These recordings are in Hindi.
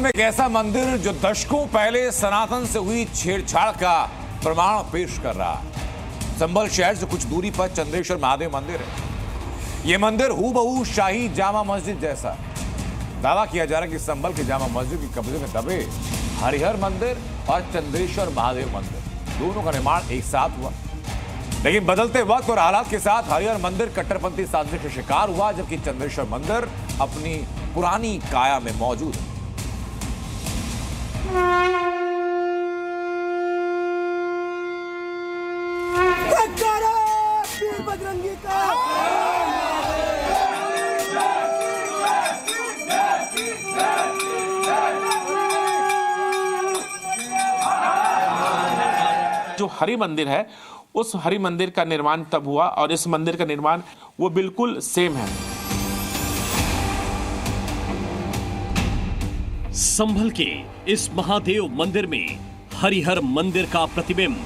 में एक ऐसा मंदिर जो दशकों पहले सनातन से हुई छेड़छाड़ का प्रमाण पेश कर रहा है। संभल शहर से कुछ दूरी पर चंद्रेश्वर महादेव मंदिर है। यह मंदिर हूबहू शाही जामा मस्जिद जैसा। दावा किया जा रहा है कि संभल के जामा मस्जिद के कब्जे में दबे हरिहर मंदिर और चंद्रेश्वर महादेव मंदिर दोनों का निर्माण एक साथ हुआ, लेकिन बदलते वक्त और हालात के साथ हरिहर मंदिर कट्टरपंथी साजिश का शिकार हुआ, जबकि चंद्रेश्वर मंदिर अपनी पुरानी काया में मौजूद है। बजरंगी का जो हरि मंदिर है, उस हरि मंदिर का निर्माण तब हुआ और इस मंदिर का निर्माण वो बिल्कुल सेम है। संभल के इस महादेव मंदिर में हरिहर मंदिर का प्रतिबिंब।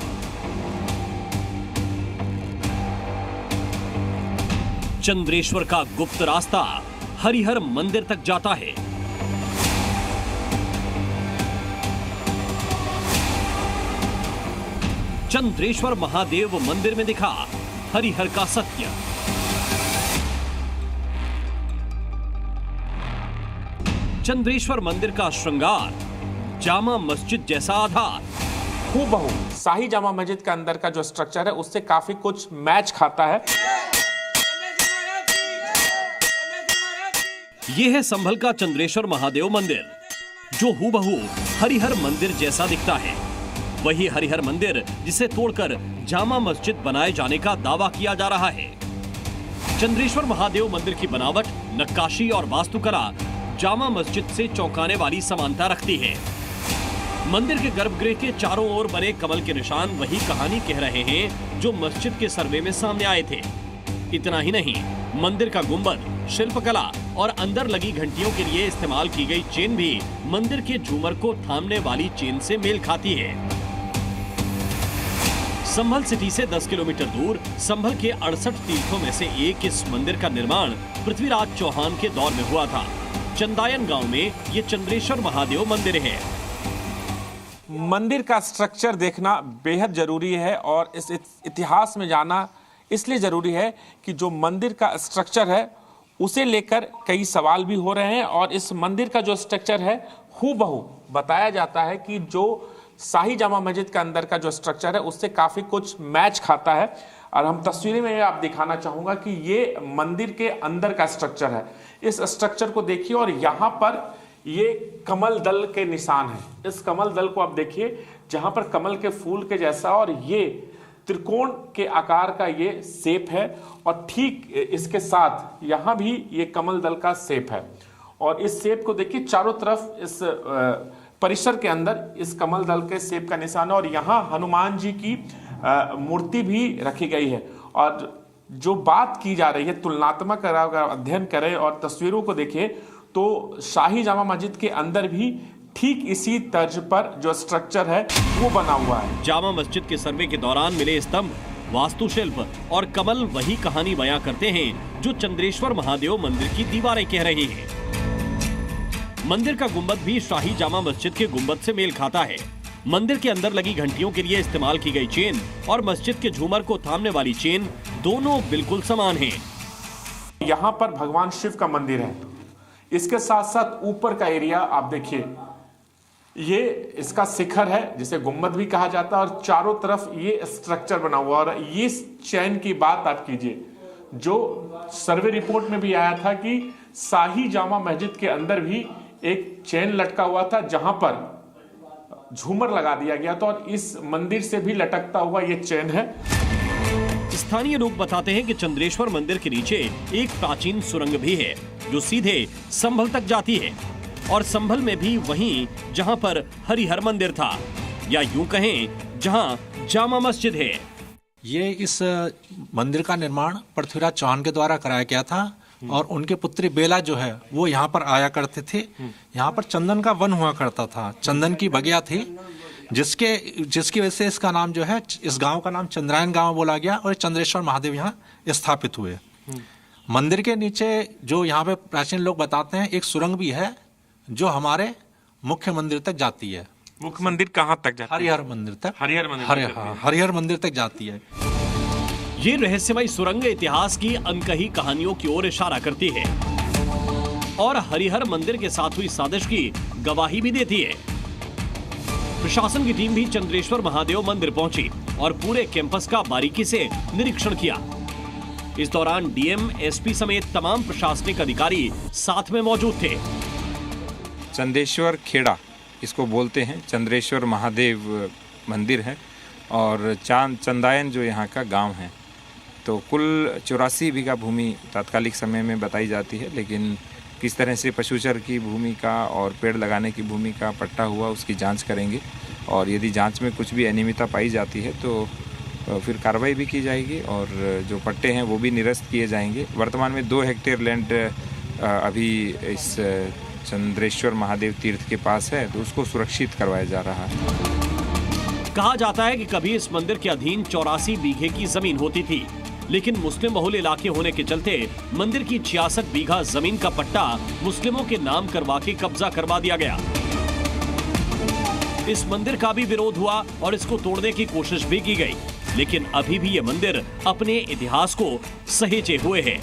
चंद्रेश्वर का गुप्त रास्ता हरिहर मंदिर तक जाता है। चंद्रेश्वर महादेव मंदिर में दिखा हरिहर का सत्य। चंद्रेश्वर मंदिर का श्रृंगार, जामा मस्जिद जैसा आधार। हूबहू शाही जामा मस्जिद के अंदर का जो स्ट्रक्चर है उससे काफी कुछ मैच खाता है। यह है संभल का चंद्रेश्वर महादेव मंदिर, जो हूबहू हरिहर मंदिर जैसा दिखता है। वही हरिहर मंदिर जिसे तोड़कर जामा मस्जिद बनाए जाने का दावा किया जा रहा है। चंद्रेश्वर महादेव मंदिर की बनावट, नक्काशी और वास्तुकला जामा मस्जिद से चौंकाने वाली समानता रखती है। मंदिर के गर्भगृह के चारों ओर बने कमल के निशान वही कहानी कह रहे हैं जो मस्जिद के सर्वे में सामने आए थे। इतना ही नहीं, मंदिर का गुंबद, शिल्पकला और अंदर लगी घंटियों के लिए इस्तेमाल की गई चेन भी मंदिर के झूमर को थामने वाली चेन से मेल खाती है। संभल सिटी से 10 किलोमीटर दूर संभल के 68 तीर्थों में से एक इस मंदिर का निर्माण पृथ्वीराज चौहान के दौर में हुआ था। चंदायन गांव में ये चंद्रेश्वर महादेव मंदिर है। मंदिर का स्ट्रक्चर देखना बेहद जरूरी है और इस इतिहास में जाना इसलिए जरूरी है कि जो मंदिर का स्ट्रक्चर है उसे लेकर कई सवाल भी हो रहे हैं और इस मंदिर का जो स्ट्रक्चर है हूबहू बताया जाता है कि जो शाही जामा मस्जिद के अंदर का जो स्ट्रक्चर है उससे काफी कुछ मैच खाता है। और हम तस्वीरें में आप दिखाना चाहूंगा कि ये मंदिर के अंदर का स्ट्रक्चर है। इस स्ट्रक्चर को देखिए और यहाँ पर ये कमल दल के निशान है। इस कमल दल को आप देखिए जहां पर कमल के फूल के जैसा और ये त्रिकोण के आकार का ये शेप है और ठीक इसके साथ यहाँ भी ये कमल दल का शेप है। और इस शेप को देखिए चारों तरफ इस परिसर के अंदर इस कमल दल के शेप का निशान है और यहाँ हनुमान जी की मूर्ति भी रखी गई है। और जो बात की जा रही है तुलनात्मक अध्ययन करें और तस्वीरों को देखें तो शाही जामा मस्जिद के अंदर भी ठीक इसी तर्ज पर जो स्ट्रक्चर है वो बना हुआ है। जामा मस्जिद के सर्वे के दौरान मिले स्तंभ, वास्तुशिल्प और कमल वही कहानी बयां करते हैं जो चंद्रेश्वर महादेव मंदिर की दीवारें कह रही हैं। मंदिर का गुंबद भी शाही जामा मस्जिद के गुंबद से मेल खाता है। मंदिर के अंदर लगी घंटियों के लिए इस्तेमाल की गई चेन और मस्जिद के झूमर को थामने वाली चेन दोनों बिल्कुल समान हैं। यहाँ पर भगवान शिव का मंदिर है। इसके साथ साथ ऊपर का एरिया आप देखिए, ये इसका शिखर है जिसे गुम्बद भी कहा जाता है और चारों तरफ ये स्ट्रक्चर बना हुआ। और ये चैन की बात आप कीजिए, जो सर्वे रिपोर्ट में भी आया था कि शाही जामा मस्जिद के अंदर भी एक चैन लटका हुआ था जहां पर झूमर लगा दिया गया था और इस मंदिर से भी लटकता हुआ ये चैन है। स्थानीय लोग बताते हैं कि चंद्रेश्वर मंदिर के नीचे एक प्राचीन सुरंग भी है जो सीधे संभल तक जाती है और संभल में भी वहीं जहां पर हरिहर मंदिर था, या यूं कहें जहां जामा मस्जिद है। ये इस मंदिर का निर्माण पृथ्वीराज चौहान के द्वारा कराया गया था और उनके पुत्री बेला जो है वो यहाँ पर आया करते थे। यहाँ पर चंदन का वन हुआ करता था, चंदन की बगिया थी, जिसकी वजह से इसका नाम जो है, इस गांव का नाम चंद्रायन गांव बोला गया और चंद्रेश्वर महादेव यहाँ स्थापित हुए। मंदिर के नीचे जो यहाँ पे प्राचीन लोग बताते हैं एक सुरंग भी है जो हमारे मुख्य मंदिर तक जाती है। मुख्य मंदिर कहाँ तक जाता है? हरिहर मंदिर तक। हरिहर मंदिर तक जाती है। हरिहर मंदिर तक जाती है। ये रहस्यमय सुरंग इतिहास की अनकही कहानियों की ओर इशारा करती है और हरिहर मंदिर के साथ हुई साजिश की गवाही भी देती है। प्रशासन की टीम भी चंद्रेश्वर महादेव मंदिर पहुंची और पूरे कैंपस का बारीकी से निरीक्षण किया। इस दौरान डीएम, एसपी समेत तमाम प्रशासनिक अधिकारी साथ में मौजूद थे। चंदेश्वर खेड़ा इसको बोलते हैं, चंद्रेश्वर महादेव मंदिर है और चंदायन जो यहाँ का गांव है। तो कुल 84 बीघा भूमि तात्कालिक समय में बताई जाती है, लेकिन किस तरह से पशुचर की भूमि का और पेड़ लगाने की भूमि का पट्टा हुआ उसकी जांच करेंगे और यदि जांच में कुछ भी अनियमितता पाई जाती है तो फिर कार्रवाई भी की जाएगी और जो पट्टे हैं वो भी निरस्त किए जाएंगे। वर्तमान में 2 हेक्टेयर लैंड अभी इस चंद्रेश्वर महादेव तीर्थ के पास है, तो उसको सुरक्षित करवाया जा रहा है। कहा जाता है कि कभी इस मंदिर के अधीन 84 बीघे की जमीन होती थी, लेकिन मुस्लिम बहुल इलाके होने के चलते मंदिर की 66 बीघा जमीन का पट्टा मुस्लिमों के नाम करवा के कब्जा करवा दिया गया। इस मंदिर का भी विरोध हुआ और इसको तोड़ने की कोशिश भी की गई, लेकिन अभी भी ये मंदिर अपने इतिहास को सहेजे हुए है।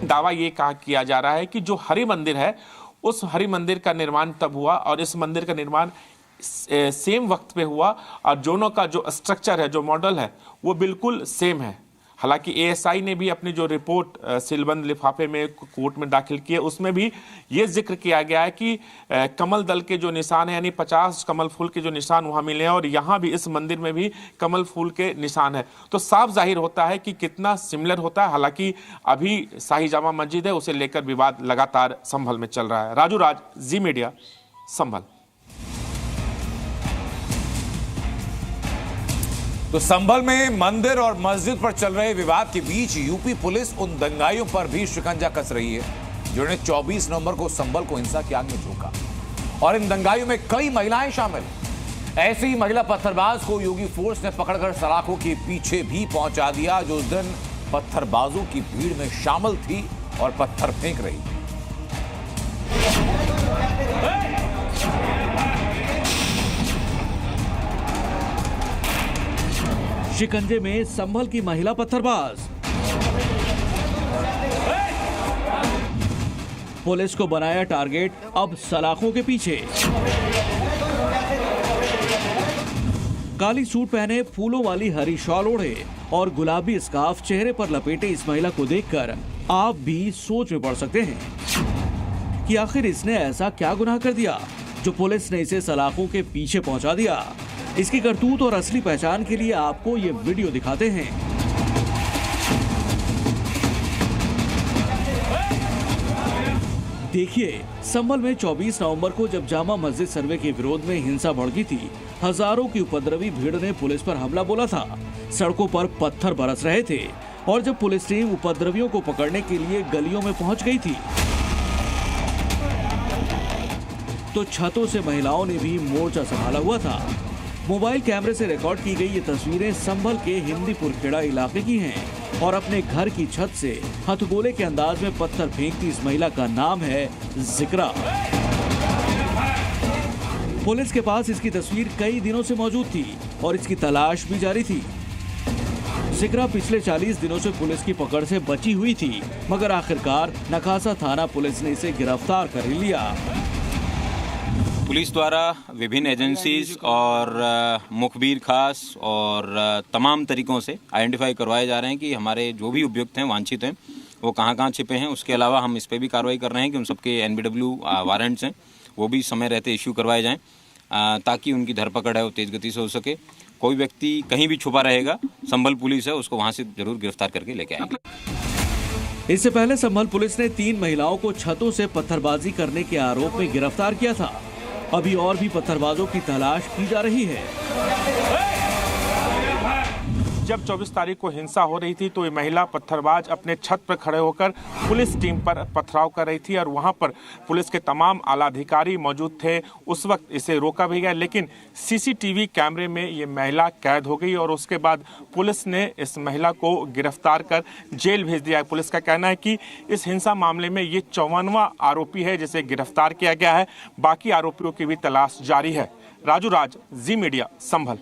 दावा ये कहा किया जा रहा है कि जो हरि मंदिर है, उस हरि मंदिर का निर्माण तब हुआ और इस मंदिर का निर्माण सेम वक्त पे हुआ और दोनों का जो स्ट्रक्चर है, जो मॉडल है, वो बिल्कुल सेम है। हालांकि एएसआई ने भी अपनी जो रिपोर्ट सीलबंद लिफाफे में कोर्ट में दाखिल की है, उसमें भी ये जिक्र किया गया है कि कमल दल के जो निशान है, यानी 50 कमल फूल के जो निशान वहाँ मिले हैं और यहाँ भी इस मंदिर में भी कमल फूल के निशान है। तो साफ जाहिर होता है कि कितना सिमिलर होता है। हालांकि अभी शाही जामा मस्जिद है, उसे लेकर विवाद लगातार संभल में चल रहा है। राजू राज, जी मीडिया, संभल। तो संभल में मंदिर और मस्जिद पर चल रहे विवाद के बीच यूपी पुलिस उन दंगाइयों पर भी शिकंजा कस रही है जिन्होंने 24 नवंबर को संभल को हिंसा की आग में झोंका और इन दंगाइयों में कई महिलाएं शामिल। ऐसी ही महिला पत्थरबाज को योगी फोर्स ने पकड़कर सलाखों के पीछे भी पहुंचा दिया, जो उस दिन पत्थरबाजों की भीड़ में शामिल थी और पत्थर फेंक रही थी। शिकंजे में संभल की महिला पत्थरबाज। पुलिस को बनाया टारगेट, अब सलाखों के पीछे। काली सूट पहने, फूलों वाली हरी शॉल ओढ़े और गुलाबी स्कार्फ चेहरे पर लपेटे इस महिला को देखकर आप भी सोच में पड़ सकते हैं कि आखिर इसने ऐसा क्या गुनाह कर दिया जो पुलिस ने इसे सलाखों के पीछे पहुंचा दिया। इसकी करतूत और असली पहचान के लिए आपको ये वीडियो दिखाते हैं। देखिए, संभल में 24 नवंबर को जब जामा मस्जिद सर्वे के विरोध में हिंसा भड़की थी, हजारों की उपद्रवी भीड़ ने पुलिस पर हमला बोला था। सड़कों पर पत्थर बरस रहे थे और जब पुलिस टीम उपद्रवियों को पकड़ने के लिए गलियों में पहुंच गई थी तो छतों से महिलाओं ने भी मोर्चा संभाला हुआ था। मोबाइल कैमरे से रिकॉर्ड की गई ये तस्वीरें संभल के हिंदीपुर खेड़ा इलाके की हैं और अपने घर की छत से हथगोले के अंदाज में पत्थर फेंकती इस महिला का नाम है जिक्रा। पुलिस के पास इसकी तस्वीर कई दिनों से मौजूद थी और इसकी तलाश भी जारी थी। जिक्रा पिछले 40 दिनों से पुलिस की पकड़ से बची हुई थी, मगर आखिरकार नखासा थाना पुलिस ने इसे गिरफ्तार कर लिया। पुलिस द्वारा विभिन्न एजेंसीज और मुखबिर खास और तमाम तरीकों से आइडेंटिफाई करवाए जा रहे हैं कि हमारे जो भी अभियुक्त हैं, वांछित हैं, वो कहाँ कहाँ छिपे हैं। उसके अलावा हम इस पर भी कार्रवाई कर रहे हैं कि उन सबके NBW वारंट्स हैं, वो भी समय रहते इश्यू करवाए जाएं ताकि उनकी धरपकड़ है वो तेज गति से हो सके। कोई व्यक्ति कहीं भी छुपा रहेगा, संभल पुलिस है, उसको वहाँ से जरूर गिरफ्तार करके लेके आएंगे। इससे पहले संभल पुलिस ने 3 महिलाओं को छतों से पत्थरबाजी करने के आरोप में गिरफ्तार किया था। अभी और भी पत्थरबाजों की तलाश की जा रही है। जब 24 तारीख को हिंसा हो रही थी तो ये महिला पत्थरबाज अपने छत पर खड़े होकर पुलिस टीम पर पथराव कर रही थी और वहां पर पुलिस के तमाम आला अधिकारी मौजूद थे। उस वक्त इसे रोका भी गया, लेकिन सीसीटीवी कैमरे में ये महिला कैद हो गई और उसके बाद पुलिस ने इस महिला को गिरफ्तार कर जेल भेज दिया। पुलिस का कहना है कि इस हिंसा मामले में ये 54वां आरोपी है जिसे गिरफ्तार किया गया है। बाकी आरोपियों की भी तलाश जारी है। राजू राज, जी मीडिया, संभल।